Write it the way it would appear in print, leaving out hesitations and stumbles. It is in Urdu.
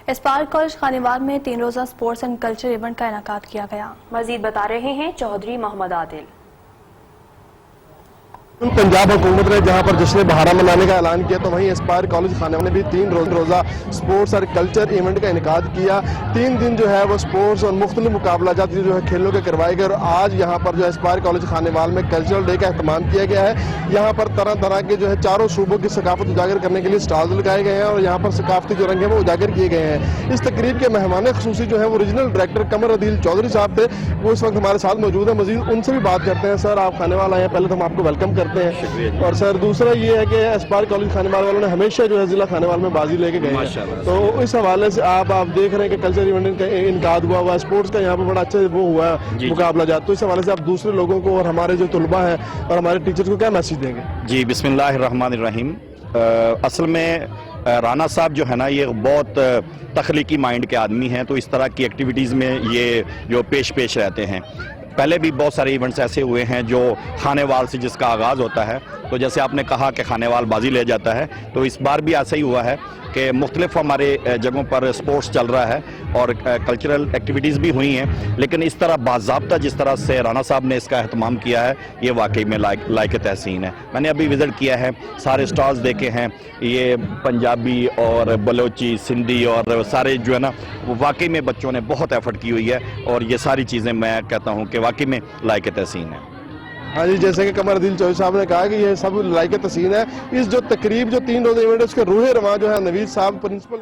اسپارک کالج خانیوال میں 3 روزہ سپورٹس اینڈ کلچر ایونٹ کا انعقاد کیا گیا۔ مزید بتا رہے ہیں چودھری محمد عادل۔ پنجاب حکومت نے جہاں پر جشن بہارا منانے کا اعلان کیا تو وہیں اسپائر کالج خانیوال نے بھی 3 روزہ سپورٹس اور کلچر ایونٹ کا انعقاد کیا۔ 3 دن جو ہے وہ سپورٹس اور مختلف مقابلہ جات جو ہے کھیلوں کے کروائے گئے، اور آج یہاں پر جو ہے اسپائر کالج خانیوال میں کلچرل ڈے کا اہتمام کیا گیا ہے۔ یہاں پر طرح طرح کے جو ہے چاروں صوبوں کی ثقافت اجاگر کرنے کے لیے سٹالز لگائے گئے ہیں اور یہاں پر ثقافتی جو رنگ ہیں وہ اجاگر کیے گئے ہیں۔ اس تقریب کے مہمان خصوصی جو ہے وہ ریجنل ڈائریکٹر قمر عدیل چودھری صاحب تھے، وہ اس وقت ہمارے ساتھ موجود ہیں۔ مزید ان سے بھی بات کرتے ہیں۔ سر، آپ خانیوال آئے ہیں، پہلے تو ہم آپ کو ویلکم کرتے ہیں، اور سر دوسرا یہ ہے کہ اسپائر کالج خانیوال والوں نے ہمیشہ جو ہے ضلع خانیوال میں بازی لے کے گئے ہیں، تو اس حوالے سے آپ دیکھ رہے ہیں کہ کلچر ایونٹ کا انعقاد ہوا ہے، اسپورٹس کا یہاں پہ بڑا اچھا وہ ہوا ہے مقابلہ جات، تو اس حوالے سے آپ دوسرے لوگوں کو اور ہمارے جو طلباء ہیں اور ہمارے ٹیچرز کو کیا میسج دیں گے؟ جی، بسم اللہ الرحمن الرحیم۔ اصل میں رانا صاحب جو ہے نا، یہ بہت تخلیقی مائنڈ کے آدمی ہیں، تو اس طرح کی ایکٹیویٹیز میں یہ جو پیش رہتے ہیں۔ پہلے بھی بہت سارے ایونٹس ایسے ہوئے ہیں جو خانیوال سے جس کا آغاز ہوتا ہے، تو جیسے آپ نے کہا کہ خانیوال بازی لے جاتا ہے، تو اس بار بھی ایسا ہی ہوا ہے کہ مختلف ہمارے جگہوں پر سپورٹس چل رہا ہے اور کلچرل ایکٹیویٹیز بھی ہوئی ہیں، لیکن اس طرح باضابطہ جس طرح سے رانا صاحب نے اس کا اہتمام کیا ہے، یہ واقعی میں لائق تحسین ہے۔ میں نے ابھی وزٹ کیا ہے، سارے سٹالز دیکھے ہیں، یہ پنجابی اور بلوچی، سندھی اور سارے جو ہے نا، واقعی میں بچوں نے بہت ایفرٹ کی ہوئی ہے، اور یہ ساری چیزیں میں کہتا ہوں کہ واقعی میں لائق تحسین ہے۔ ہاں جی، جیسے کہ قمر عدیل چودھری صاحب نے کہا کہ یہ سب لائق تحسین ہے۔ اس جو تقریب جو 3 روزہ ایونٹ ہے، اس کے روح رواں جو ہے نوید صاحب پرنسپل